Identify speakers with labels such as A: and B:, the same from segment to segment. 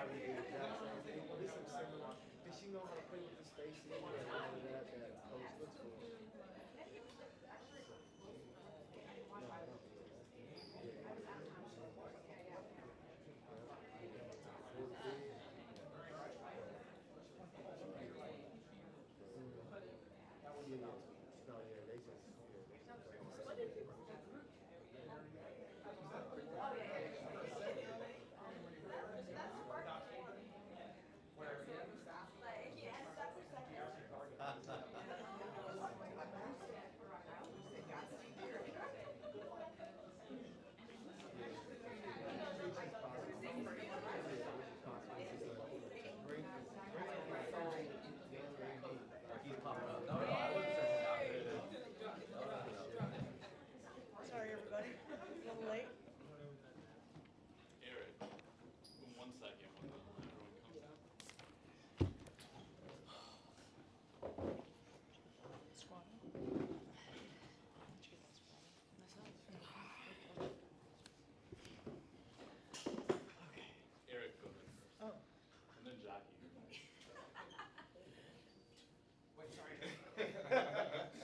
A: probably the exact same thing. But it's some similar. And she knows how to play with the spacing and all of that coach looks for. No, yeah, they just.
B: He's popping up. No, I wouldn't say that.
C: Sorry, everybody. A little late.
D: Eric, in 1 second when everyone comes out.
C: Squad.
D: Eric, go ahead first.
C: Oh.
D: And then Jackie.
E: Wait, sorry.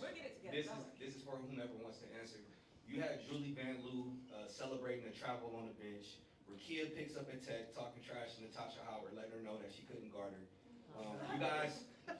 F: We'll get it together.
E: This is for whomever wants to answer. You had Julie Van Loo celebrating the travel on the bench. Rickea picks up a text talking trash to Natasha Howard, letting her know that she couldn't guard her.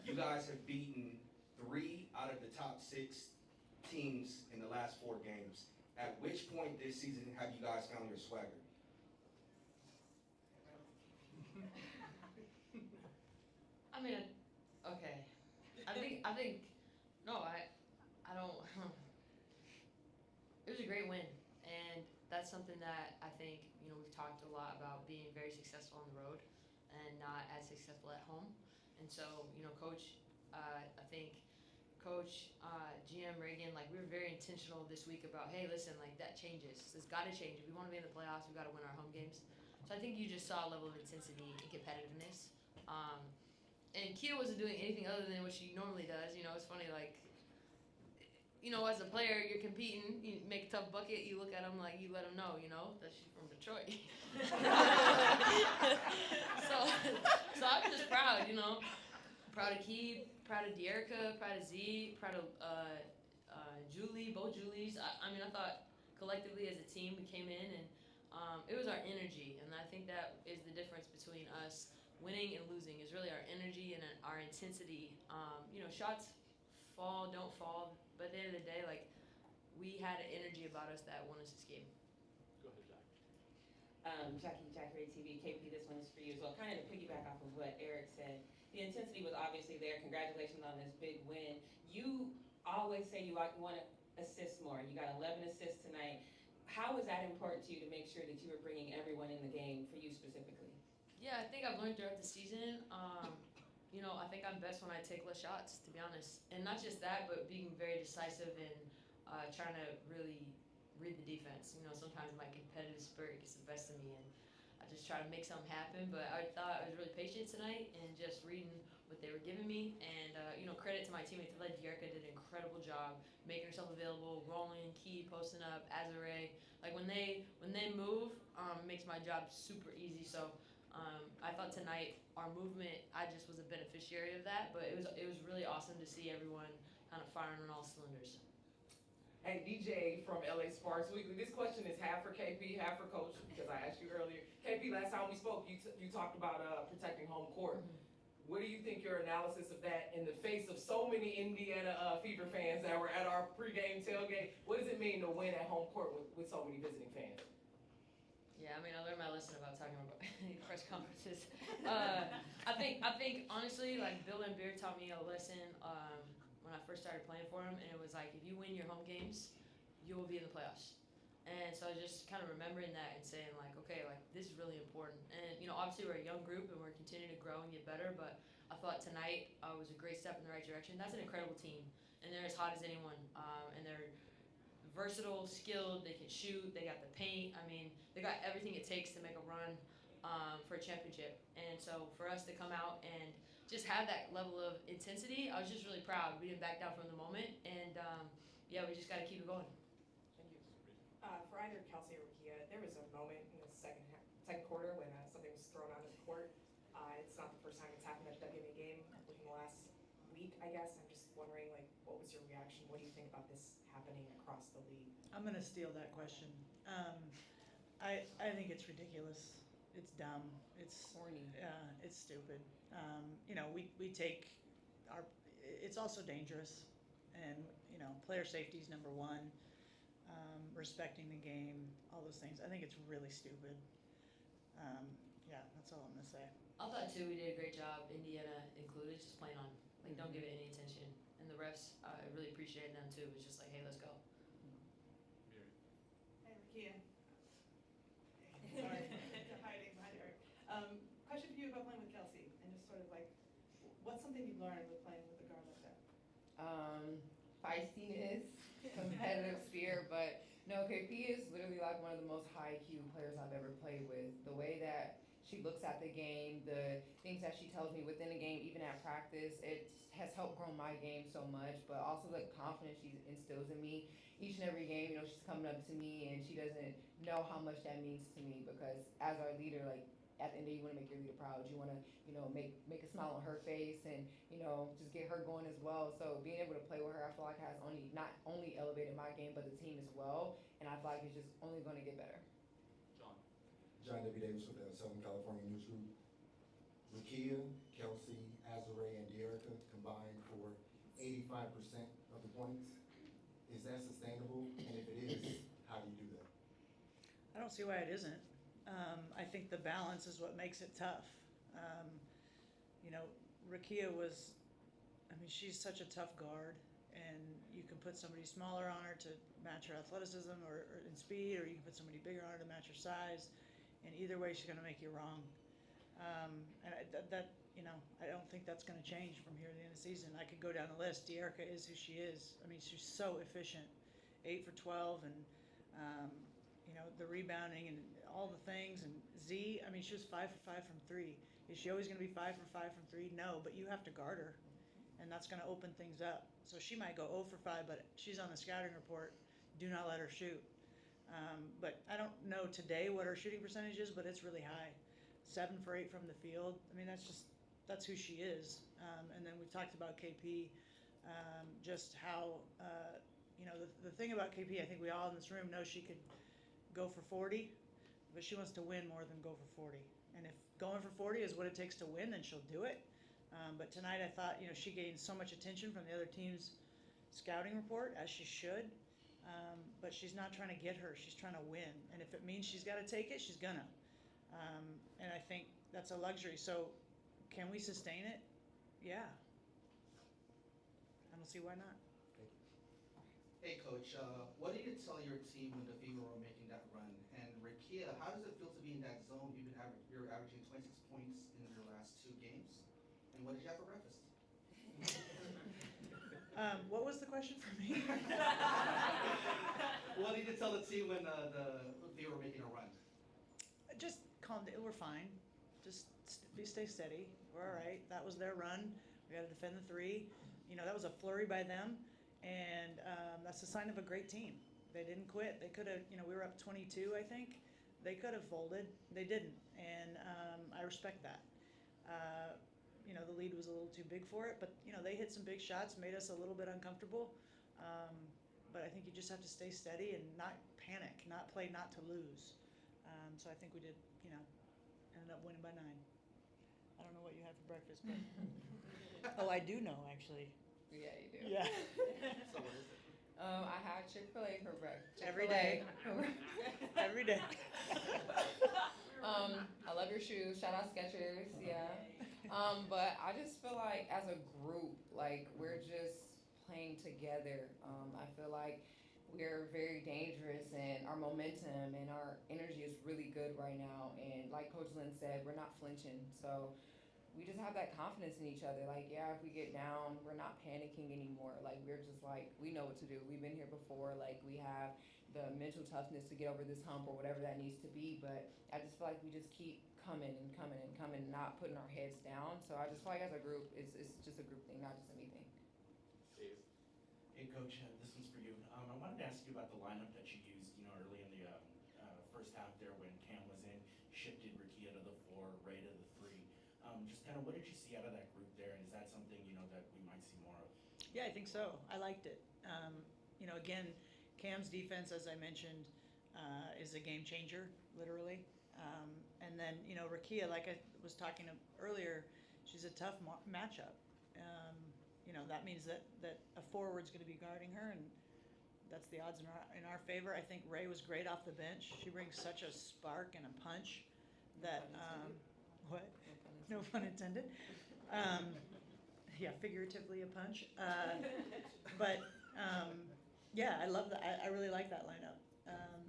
E: You guys have beaten 3 out of the top 6 teams in the last 4 games. At which point this season have you guys found your swagger?
F: I mean, okay. I think, no, I don't. It was a great win, and that's something that I think, we've talked a lot about being very successful on the road and not as successful at home. And so, Coach, I think Coach, GM Reagan, we were very intentional this week about, hey, listen, that changes. It's got to change. If we want to be in the playoffs, we got to win our home games. So I think you just saw a level of intensity and competitiveness. And Kia wasn't doing anything other than what she normally does. It's funny, as a player, you're competing, you make a tough bucket, you look at them you let them know, that she's from Detroit. so I'm just proud, Proud of Key, proud of De'Erica, proud of Z, proud of Julie, both Julies. I thought collectively as a team we came in and it was our energy, and I think that is the difference between us winning and losing is really our energy and our intensity. Shots fall, don't fall, but at the end of the day, we had an energy about us that won us this game.
D: Go ahead, Jackie.
G: Jackie Ray TV, KP, this one is for you as well. Kind of to piggyback off of what Eric said, the intensity was obviously there. Congratulations on this big win. You always say you want to assist more. You got 11 assists tonight. How is that important to you to make sure that you are bringing everyone in the game for you specifically?
F: Yeah, I think I've learned throughout the season. I think I'm best when I take less shots, to be honest. And not just that, but being very decisive and trying to really read the defense. Sometimes my competitive spirit gets the best of me, and I just try to make something happen. But I thought I was really patient tonight and just reading what they were giving me. And, credit to my teammates. I thought De'Erica did an incredible job making herself available, rolling, Key, posting up, Azare. When they move, it makes my job super easy. So I thought tonight our movement, I just was a beneficiary of that. But it was really awesome to see everyone kind of firing on all cylinders.
H: Hey, DJ from LA Sparks Weekly. This question is half for KP, half for Coach, because I asked you earlier. KP, last time we spoke, you talked about protecting home court. Mm-hmm. What do you think your analysis of that in the face of so many Indiana Fever fans that were at our pregame tailgate? What does it mean to win at home court with so many visiting fans?
F: Yeah, I learned my lesson about talking about press conferences. I think honestly, Bill and Beard taught me a lesson when I first started playing for him, and it was if you win your home games, you will be in the playoffs. And so just kind of remembering that and saying okay, this is really important. And obviously we're a young group and we're continuing to grow and get better, but I thought tonight was a great step in the right direction. That's an incredible team, and they're as hot as anyone, and they're versatile, skilled, they can shoot, they got the paint. They got everything it takes to make a run for a championship. And so for us to come out and just have that level of intensity, I was just really proud. We didn't back down from the moment, and we just got to keep it going.
I: Thank you. For either Kelsey or Rickea, there was a moment in the second quarter when something was thrown onto the court.
H: I guess I'm just wondering, like, what was your reaction? What do you think about this happening across the league?
C: I'm gonna steal that question. I think it's ridiculous. It's dumb. It's
G: Corny.
C: it's stupid. We take our. It's also dangerous, and player safety is number one. Respecting the game, all those things. I think it's really stupid. Yeah, that's all I'm gonna say.
F: I thought too we did a great job, Indiana included, just playing on. Like, don't give it any attention. And the refs, I really appreciated them too. It was just like, hey, let's go.
C: Hey, Rickea. Sorry, hiding behind Eric. Question for you about playing with Kelsey, and just sort of like, what's something you learned with playing with a guard like that?
I: Feistiness, competitive spirit, but no, KP is literally like one of the most high IQ players I've ever played with. The way that she looks at the game, the things that she tells me within the game, even at practice, it has helped grow my game so much, but also the confidence she instills in me. Each and every game, she's coming up to me and she doesn't know how much that means to me, because as our leader, like, at the end of the day, you want to make your leader proud. You want to, make a smile on her face and, just get her going as well. So being able to play with her, I feel like has not only elevated my game, but the team as well. And I feel like it's just only going to get better.
J: John W. Davis with the Southern California News Group. Rickea, Kelsey, Azure, and De'Erica combined for 85% of the points. Is that sustainable? And if it is, how do you do that?
C: I don't see why it isn't. I think the balance is what makes it tough. Rickea she's such a tough guard, and you can put somebody smaller on her to match her athleticism or in speed, or you can put somebody bigger on her to match her size, and either way she's going to make you wrong. And I don't think that's going to change from here to the end of the season. I could go down the list. De'Erica is who she is. She's so efficient, 8 for 12, and the rebounding and all the things. And Z, she was 5 for 5 from 3. Is she always going to be 5 for 5 from 3? No, but you have to guard her, and that's going to open things up. So she might go 0 for 5, but she's on the scouting report. Do not let her shoot. But I don't know today what her shooting percentage is, but it's really high. 7 for 8 from the field. That's who she is. And then we've talked about KP, just how, the thing about KP, I think we all in this room know she could go for 40, but she wants to win more than go for 40. And if going for 40 is what it takes to win, then she'll do it. But tonight I thought, she gained so much attention from the other team's scouting report, as she should. But she's not trying to get her, she's trying to win. And if it means she's got to take it, she's gonna. And I think that's a luxury. So can we sustain it? Yeah. I don't see why not.
B: Hey, Coach, what did you tell your team when the Fever were making that run? And Rickea, how does it feel to be in that zone? You're averaging 26 points in your last 2 games. And what did you have for breakfast?
C: What was the question for me?
B: What did you tell the team when the Fever were making a run?
C: Just calm down. We're fine. Just stay steady. We're all right. That was their run. We got to defend the 3. That was a flurry by them, and that's a sign of a great team. They didn't quit. They could have. We were up 22, I think. They could have folded. They didn't, and I respect that. The lead was a little too big for it, but they hit some big shots, made us a little bit uncomfortable. But I think you just have to stay steady and not panic, not play not to lose. So I think we did, ended up winning by 9. I don't know what you had for breakfast, but oh, I do know actually.
I: Yeah, you do.
C: Yeah.
B: So what is it?
I: I had Chick-fil-A for breakfast.
C: Every day. Every day.
I: I love your shoes. Shout out Skechers. Yeah. But I just feel like as a group, like we're just playing together. I feel like we're very dangerous, and our momentum and our energy is really good right now. And like Coach Lynne said, we're not flinching. So we just have that confidence in each other. Like, yeah, if we get down, we're not panicking anymore. Like, we're just like, we know what to do. We've been here before. Like, we have the mental toughness to get over this hump or whatever that needs to be. But I just feel like we just keep coming and coming and coming, not putting our heads down. So I just feel like as a group, it's just a group thing, not just a me thing.
D: Dave.
K: Hey, Coach, this one's for you. I wanted to ask you about the lineup that you used, early in the first half there when Cam was in, shifted Rickea to the 4, Ray to the 3. Just kind of what did you see out of that group there, and is that something, that we might see more of
C: Yeah, I think so. I liked it. You know, again, Cam's defense, as I mentioned, is a game changer, literally. And then, you know, Rickea, like I was talking earlier, she's a tough matchup. You know, that means that a forward's going to be guarding her, and that's the odds in our favor. I think Ray was great off the bench. She brings such a spark and a punch that, what? No pun intended. Yeah, figuratively a punch. But yeah, I love that. I really like that lineup,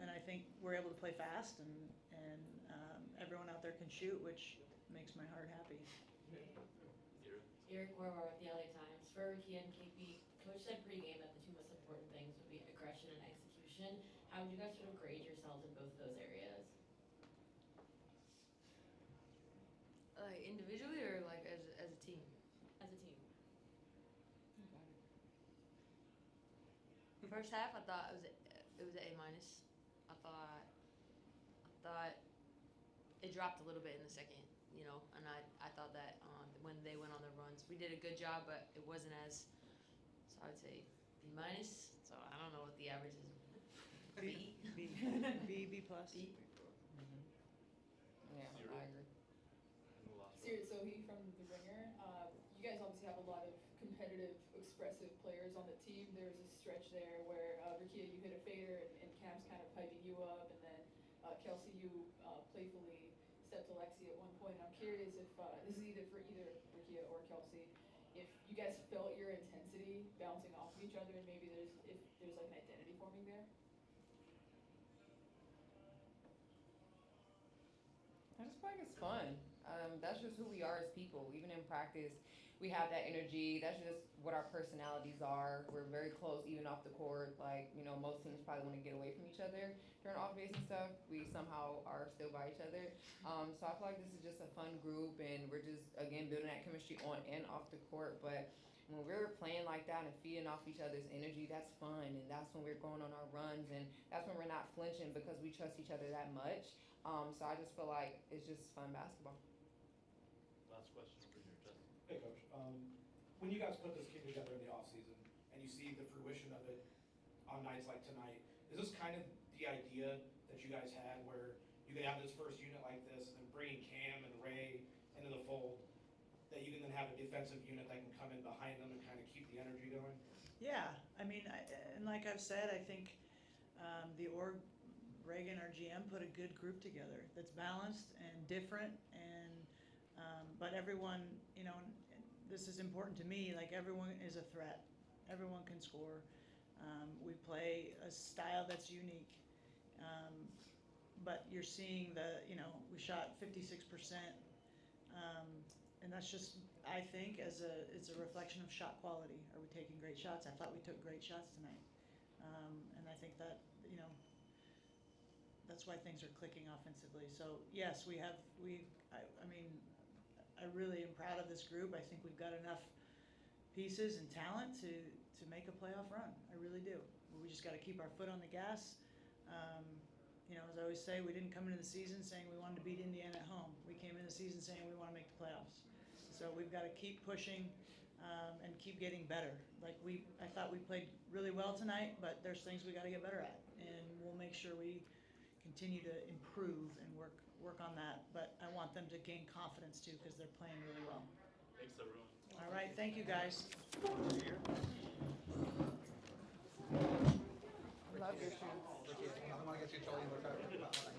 C: and I think we're able to play fast, and everyone out there can shoot, which makes my heart happy.
F: Eric Warbar with the LA Times. For Rickea and KP, Coach said pregame that the two most important things would be aggression and execution. How would you guys sort of grade yourselves in both of those areas? Like individually or like as a team? As a team. First half, I thought it was an A minus. I thought it dropped a little bit in the second, you know, and I thought that when they went on their runs, we did a good job, but it wasn't as, so I would say B minus. So I don't know what the average is. B.
C: B plus.
F: B.
I: Yeah, I agree.
L: Stuart Sohi from The Ringer. You guys obviously have a lot of competitive, expressive players on the team. There was a stretch there where Rickea, you hit a fader, and Cam's kind of piping you up, and then Kelsey, you playfully stepped to Lexi at one point. I'm curious if this is either for either Rickea or Kelsey, if you guys felt your intensity bouncing off of each other, and maybe there's like an identity forming there.
I: I just feel like it's fun. That's just who we are as people. Even in practice, we have that energy. That's just what our personalities are. We're very close, even off the court. Like, you know, most teams probably want to get away from each other during off days and stuff. We somehow are still by each other. So I feel like this is just a fun group, and we're just, again, building that chemistry on and off the court. But when we're playing like that and feeding off each other's energy, that's fun. And that's when we're going on our runs, and that's when we're not flinching because we trust each other that much. So I just feel like it's just fun basketball.
D: Last question over here, Justin.
M: Hey, Coach. When you guys put this team together in the offseason and you see the fruition of it on nights like tonight, is this kind of the idea that you guys had where you could have this first unit like this and then bringing Cam and Ray into the fold, that you can then have a defensive unit that can come in behind them and kind of keep the energy going?
C: Yeah, I mean, and like I've said, I think the org, Reagan, our GM, put a good group together that's balanced and different, and but everyone, you know, this is important to me, like everyone is a threat. Everyone can score. We play a style that's unique. But you're seeing you know, we shot 56%. And that's just, I think, it's a reflection of shot quality. Are we taking great shots? I thought we took great shots tonight. And I think that, you know, that's why things are clicking offensively. So yes, I mean, I really am proud of this group. I think we've got enough pieces and talent to make a playoff run. I really do. We just got to keep our foot on the gas. You know, as I always say, we didn't come into the season saying we wanted to beat Indiana at home. We came into the season saying we want to make the playoffs. So we've got to keep pushing and keep getting better. Like I thought we played really well tonight, but there's things we got to get better at, and we'll make sure we continue to improve and work on that. But I want them to gain confidence too, because they're playing really well.
D: Thanks, everyone.
C: All right, thank you guys.
I: Love your shoes.
B: I don't want to get you in trouble.